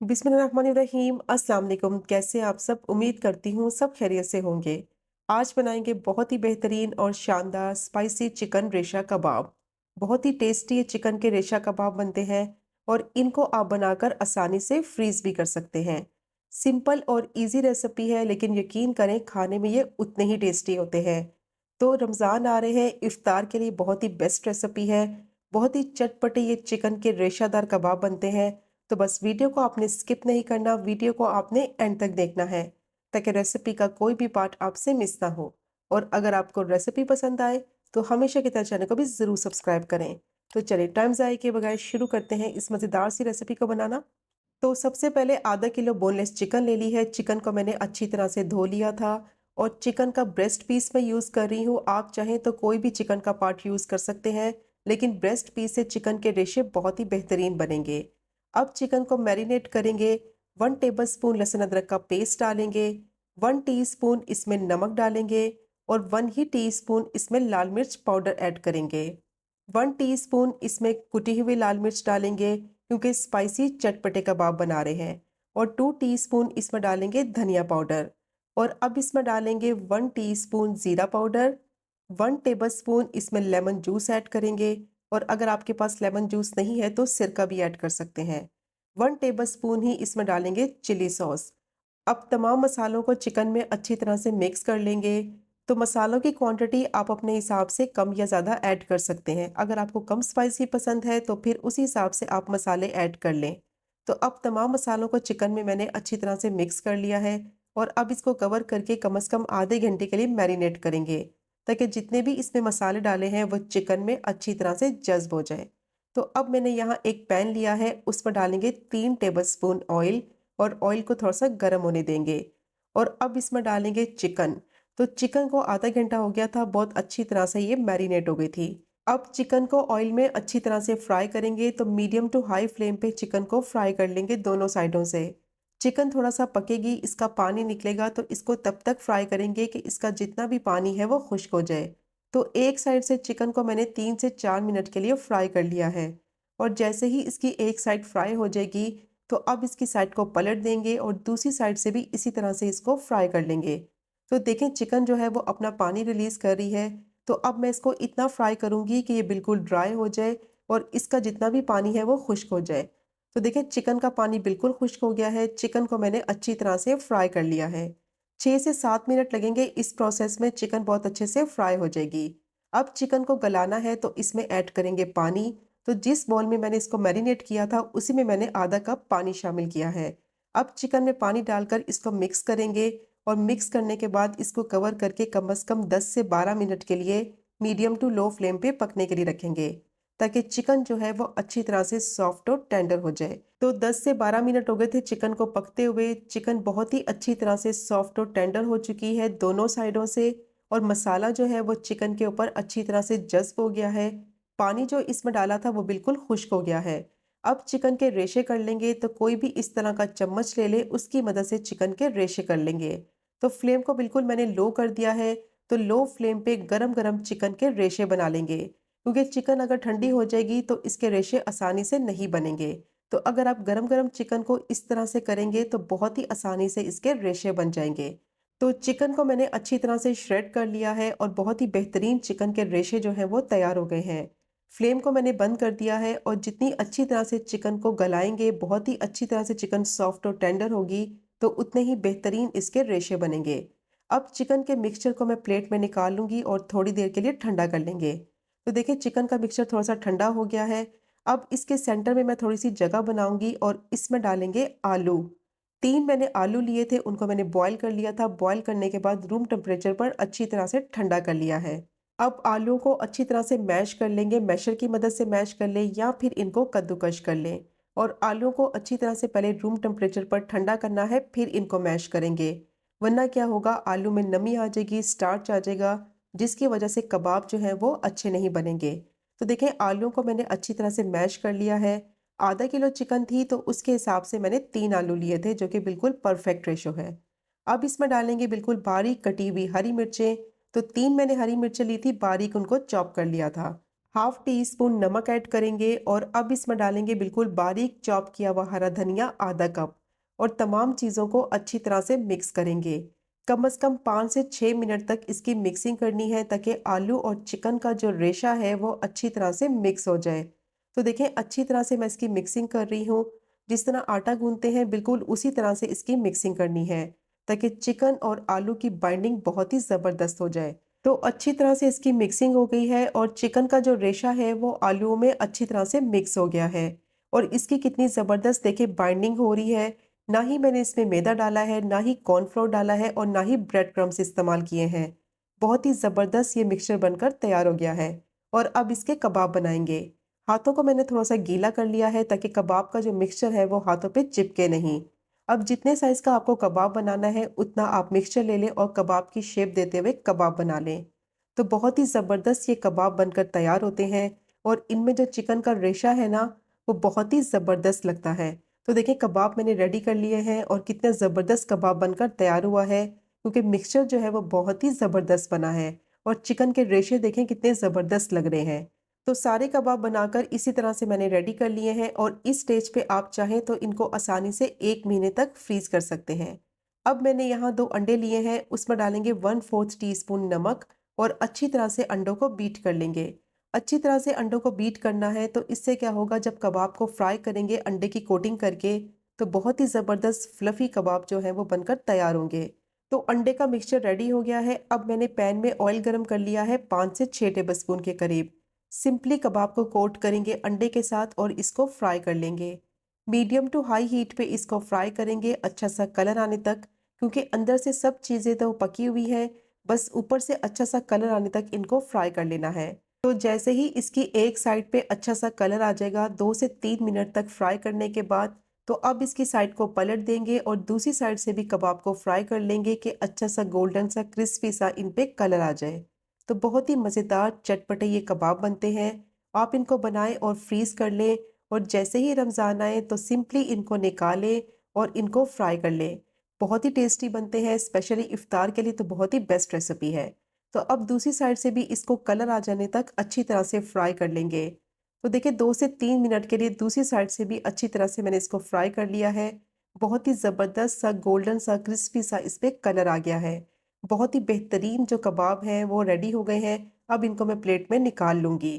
बिस्मिल्लाहिर्रहमानिर्रहीम। अस्सलाम वालेकुम। कैसे आप सब? उम्मीद करती हूँ सब खैरियत से होंगे। आज बनाएंगे बहुत ही बेहतरीन और शानदार स्पाइसी चिकन रेशा कबाब। बहुत ही टेस्टी ये चिकन के रेशा कबाब बनते हैं और इनको आप बनाकर आसानी से फ्रीज भी कर सकते हैं। सिंपल और इजी रेसिपी है, लेकिन यकीन करें खाने में ये उतने ही टेस्टी होते हैं। तो रमज़ान आ रहे हैं, इफ्तार के लिए बहुत ही बेस्ट रेसिपी है। बहुत ही चटपटे ये चिकन के रेशादार कबाब बनते हैं। तो बस वीडियो को आपने स्किप नहीं करना, वीडियो को आपने एंड तक देखना है ताकि रेसिपी का कोई भी पार्ट आपसे मिस ना हो। और अगर आपको रेसिपी पसंद आए तो हमेशा की तरह चैनल को भी ज़रूर सब्सक्राइब करें। तो चलिए टाइम ज़ाया किए बगैर शुरू करते हैं इस मज़ेदार सी रेसिपी को बनाना। तो सबसे पहले आधा किलो बोनलेस चिकन ले ली है। चिकन को मैंने अच्छी तरह से धो लिया था और चिकन का ब्रेस्ट पीस मैं यूज़ कर रही हूँ। आप चाहें तो कोई भी चिकन का पार्ट यूज़ कर सकते हैं, लेकिन ब्रेस्ट पीस से चिकन के रेशे बहुत ही बेहतरीन बनेंगे। अब चिकन को मैरिनेट करेंगे। 1 टेबलस्पून लहसुन अदरक का पेस्ट डालेंगे। 1 टीस्पून इसमें नमक डालेंगे और 1 ही टीस्पून इसमें लाल मिर्च पाउडर ऐड करेंगे। 1 टीस्पून इसमें कुटी हुई लाल मिर्च डालेंगे क्योंकि स्पाइसी चटपटे कबाब बना रहे हैं। और 2 टीस्पून इसमें डालेंगे धनिया पाउडर। और अब इसमें डालेंगे 1 टीस्पून ज़ीरा पाउडर। 1 टेबलस्पून इसमें लेमन जूस ऐड करेंगे। और अगर आपके पास लेमन जूस नहीं है तो सिरका भी ऐड कर सकते हैं। 1 टेबलस्पून ही इसमें डालेंगे चिली सॉस। अब तमाम मसालों को चिकन में अच्छी तरह से मिक्स कर लेंगे। तो मसालों की क्वांटिटी आप अपने हिसाब से कम या ज़्यादा ऐड कर सकते हैं। अगर आपको कम स्पाइसी पसंद है तो फिर उसी हिसाब से आप मसाले ऐड कर लें। तो अब तमाम मसालों को चिकन में मैंने अच्छी तरह से मिक्स कर लिया है और अब इसको कवर करके कम से कम आधे घंटे के लिए मैरिनेट करेंगे ताकि जितने भी इसमें मसाले डाले हैं वो चिकन में अच्छी तरह से जज्ब हो जाए। तो अब मैंने यहाँ एक पैन लिया है, उस पर डालेंगे 3 टेबलस्पून ऑयल और ऑयल को थोड़ा सा गर्म होने देंगे। और अब इसमें डालेंगे चिकन। तो चिकन को आधा घंटा हो गया था, बहुत अच्छी तरह से ये मैरिनेट हो गई थी। अब चिकन को ऑयल में अच्छी तरह से फ्राई करेंगे। तो मीडियम टू हाई फ्लेम पे चिकन को फ्राई कर लेंगे दोनों साइडों से। चिकन थोड़ा सा पकेगी, इसका पानी निकलेगा, तो इसको तब तक फ्राई करेंगे कि इसका जितना भी पानी है वो खुश्क हो जाए। तो एक साइड से चिकन को मैंने 3 से 4 मिनट के लिए फ्राई कर लिया है। और जैसे ही इसकी एक साइड फ्राई हो जाएगी तो अब इसकी साइड को पलट देंगे और दूसरी साइड से भी इसी तरह से इसको फ्राई कर लेंगे। तो देखें चिकन जो है वो अपना पानी रिलीज़ कर रही है। तो अब मैं इसको इतना फ्राई करूँगी कि ये बिल्कुल ड्राई हो जाए और इसका जितना भी पानी है वो खुश्क हो जाए। तो देखिए चिकन का पानी बिल्कुल खुश्क हो गया है। चिकन को मैंने अच्छी तरह से फ्राई कर लिया है। 6 से 7 मिनट लगेंगे, इस प्रोसेस में चिकन बहुत अच्छे से फ्राई हो जाएगी। अब चिकन को गलाना है तो इसमें ऐड करेंगे पानी। तो जिस बॉल में मैंने इसको मैरिनेट किया था उसी में मैंने आधा कप पानी शामिल किया है। अब चिकन में पानी डालकर इसको मिक्स करेंगे और मिक्स करने के बाद इसको कवर करके कम से कम 10 से 12 मिनट के लिए मीडियम टू लो फ्लेम पे पकने के लिए रखेंगे ताकि चिकन जो है वो अच्छी तरह से सॉफ्ट और टेंडर हो जाए। तो 10 से 12 मिनट हो गए थे चिकन को पकते हुए। चिकन बहुत ही अच्छी तरह से सॉफ्ट और टेंडर हो चुकी है दोनों साइडों से। और मसाला जो है वो चिकन के ऊपर अच्छी तरह से जज्ब हो गया है। पानी जो इसमें डाला था वो बिल्कुल खुश्क हो गया है। अब चिकन के रेशे कर लेंगे। तो कोई भी इस तरह का चम्मच ले ले, उसकी मदद से चिकन के रेशे कर लेंगे। तो फ्लेम को बिल्कुल मैंने लो कर दिया है। तो लो फ्लेम पे गरम गरम चिकन के रेशे बना लेंगे, क्योंकि चिकन अगर ठंडी हो जाएगी तो इसके रेशे आसानी से नहीं बनेंगे। तो अगर आप गरम गरम चिकन को इस तरह से करेंगे तो बहुत ही आसानी से इसके रेशे बन जाएंगे। तो चिकन को मैंने अच्छी तरह से श्रेड कर लिया है और बहुत ही बेहतरीन चिकन के रेशे जो हैं वो तैयार हो गए हैं। फ्लेम को मैंने बंद कर दिया है और जितनी अच्छी तरह से चिकन को गलाएंगे, बहुत ही अच्छी तरह से चिकन सॉफ्ट और टेंडर होगी, तो उतने ही बेहतरीन इसके रेशे बनेंगे। अब चिकन के मिक्सचर को मैं प्लेट में निकाल लूँगी और थोड़ी देर के लिए ठंडा कर लेंगे। तो देखिए चिकन का मिक्सचर थोड़ा सा ठंडा हो गया है। अब इसके सेंटर में मैं थोड़ी सी जगह बनाऊंगी और इसमें डालेंगे आलू। 3 मैंने आलू लिए थे, उनको मैंने बॉईल कर लिया था। बॉईल करने के बाद रूम टेम्परेचर पर अच्छी तरह से ठंडा कर लिया है। अब आलूओं को अच्छी तरह से मैश कर लेंगे, मैशर की मदद से मैश कर लें या फिर इनको कद्दूकश कर लें। और आलूओं को अच्छी तरह से पहले रूम टेम्परेचर पर ठंडा करना है, फिर इनको मैश करेंगे। वरना क्या होगा, आलू में नमी आ जाएगी, स्टार्च आ जाएगा, जिसकी वजह से कबाब जो हैं वो अच्छे नहीं बनेंगे। तो देखें आलूओं को मैंने अच्छी तरह से मैश कर लिया है। आधा किलो चिकन थी तो उसके हिसाब से मैंने 3 आलू लिए थे, जो कि बिल्कुल परफेक्ट रेशो है। अब इसमें डालेंगे बिल्कुल बारीक कटी हुई हरी मिर्चें। तो 3 मैंने हरी मिर्चें ली थी, बारीक उनको चॉप कर लिया था। हाफ टी स्पून नमक ऐड करेंगे और अब इसमें डालेंगे बिल्कुल बारीक चॉप किया हुआ हरा धनिया आधा कप और तमाम चीज़ों को अच्छी तरह से मिक्स करेंगे। कम से कम 5 से 6 मिनट तक इसकी मिक्सिंग करनी है ताकि आलू और चिकन का जो रेशा है वो अच्छी तरह से मिक्स हो जाए। तो देखें अच्छी तरह से मैं इसकी मिक्सिंग कर रही हूँ। जिस तरह आटा गूंथते हैं बिल्कुल उसी तरह से इसकी मिक्सिंग करनी है ताकि चिकन और आलू की बाइंडिंग बहुत ही ज़बरदस्त हो जाए। तो अच्छी तरह से इसकी मिक्सिंग हो गई है और चिकन का जो रेशा है वो आलूओं में अच्छी तरह से मिक्स हो गया है और इसकी कितनी ज़बरदस्त देखिए बाइंडिंग हो रही है। ना ही मैंने इसमें मैदा डाला है, ना ही कॉर्नफ्लोर डाला है और ना ही ब्रेड क्रम्स इस्तेमाल किए हैं। बहुत ही ज़बरदस्त ये मिक्सचर बनकर तैयार हो गया है और अब इसके कबाब बनाएंगे। हाथों को मैंने थोड़ा सा गीला कर लिया है ताकि कबाब का जो मिक्सचर है वो हाथों पे चिपके नहीं। अब जितने साइज़ का आपको कबाब बनाना है उतना आप मिक्सचर ले लें और कबाब की शेप देते हुए कबाब बना लें। तो बहुत ही ज़बरदस्त ये कबाब बनकर तैयार होते हैं और इनमें जो चिकन का रेशा है ना वो बहुत ही ज़बरदस्त लगता है। तो देखिए कबाब मैंने रेडी कर लिए हैं और कितना ज़बरदस्त कबाब बनकर तैयार हुआ है क्योंकि मिक्सचर जो है वो बहुत ही ज़बरदस्त बना है और चिकन के रेशे देखें कितने ज़बरदस्त लग रहे हैं। तो सारे कबाब बनाकर इसी तरह से मैंने रेडी कर लिए हैं और इस स्टेज पे आप चाहें तो इनको आसानी से 1 महीने तक फ्रीज कर सकते हैं। अब मैंने यहाँ 2 अंडे लिए हैं, उसमें डालेंगे 1/4 टीस्पून नमक और अच्छी तरह से अंडों को बीट कर लेंगे। अच्छी तरह से अंडों को बीट करना है तो इससे क्या होगा जब कबाब को फ्राई करेंगे अंडे की कोटिंग करके तो बहुत ही ज़बरदस्त फ्लफ़ी कबाब जो है वो बनकर तैयार होंगे। तो अंडे का मिक्सचर रेडी हो गया है। अब मैंने पैन में ऑयल गरम कर लिया है 5 से 6 टेबलस्पून के करीब। सिंपली कबाब को कोट करेंगे अंडे के साथ और इसको फ्राई कर लेंगे। मीडियम टू हाई हीट पे इसको फ्राई करेंगे अच्छा सा कलर आने तक क्योंकि अंदर से सब चीज़ें तो पकी हुई हैं, बस ऊपर से अच्छा सा कलर आने तक इनको फ्राई कर लेना है। तो जैसे ही इसकी एक साइड पे अच्छा सा कलर आ जाएगा 2 से 3 मिनट तक फ्राई करने के बाद तो अब इसकी साइड को पलट देंगे और दूसरी साइड से भी कबाब को फ्राई कर लेंगे कि अच्छा सा गोल्डन सा क्रिस्पी सा इन पे कलर आ जाए। तो बहुत ही मज़ेदार चटपटे ये कबाब बनते हैं। आप इनको बनाएं और फ्रीज़ कर लें और जैसे ही रमज़ान आए तो सिंपली इनको निकालें और इनको फ्राई कर लें। बहुत ही टेस्टी बनते हैं, स्पेशली इफ्तार के लिए तो बहुत ही बेस्ट रेसिपी है। तो अब दूसरी साइड से भी इसको कलर आ जाने तक अच्छी तरह से फ्राई कर लेंगे। तो देखिए 2 से 3 मिनट के लिए दूसरी साइड से भी अच्छी तरह से मैंने इसको फ्राई कर लिया है। बहुत ही ज़बरदस्त सा गोल्डन सा क्रिस्पी सा इस पे कलर आ गया है। बहुत ही बेहतरीन जो कबाब हैं वो रेडी हो गए हैं। अब इनको मैं प्लेट में निकाल लूँगी।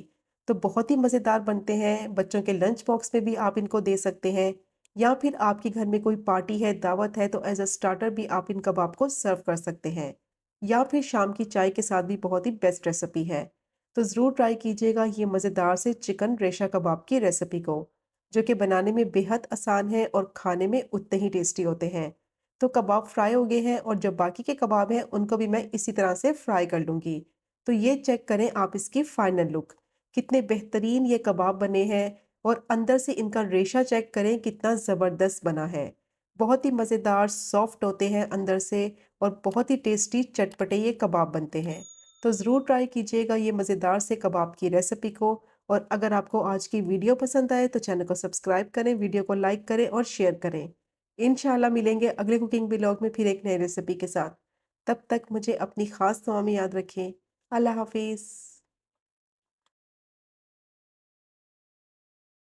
तो बहुत ही मज़ेदार बनते हैं, बच्चों के लंच बॉक्स में भी आप इनको दे सकते हैं या फिर आपके घर में कोई पार्टी है, दावत है तो एज़ अ स्टार्टर भी आप इन कबाब को सर्व कर सकते हैं या फिर शाम की चाय के साथ भी बहुत ही बेस्ट रेसिपी है। तो ज़रूर ट्राई कीजिएगा ये मज़ेदार से चिकन रेशा कबाब की रेसिपी को, जो कि बनाने में बेहद आसान है और खाने में उतने ही टेस्टी होते हैं। तो कबाब फ्राई हो गए हैं और जो बाकी के कबाब हैं उनको भी मैं इसी तरह से फ्राई कर लूँगी। तो ये चेक करें आप इसकी फाइनल लुक, कितने बेहतरीन ये कबाब बने हैं और अंदर से इनका रेशा चेक करें कितना ज़बरदस्त बना है। बहुत ही मज़ेदार सॉफ्ट होते हैं अंदर से और बहुत ही टेस्टी चटपटे ये कबाब बनते हैं। तो ज़रूर ट्राई कीजिएगा ये मज़ेदार से कबाब की रेसिपी को और अगर आपको आज की वीडियो पसंद आए तो चैनल को सब्सक्राइब करें, वीडियो को लाइक करें और शेयर करें। इंशाल्लाह मिलेंगे अगले कुकिंग व्लॉग में फिर एक नई रेसिपी के साथ। तब तक मुझे अपनी ख़ास दुआ में याद रखें। अल्लाह हाफ़िज़।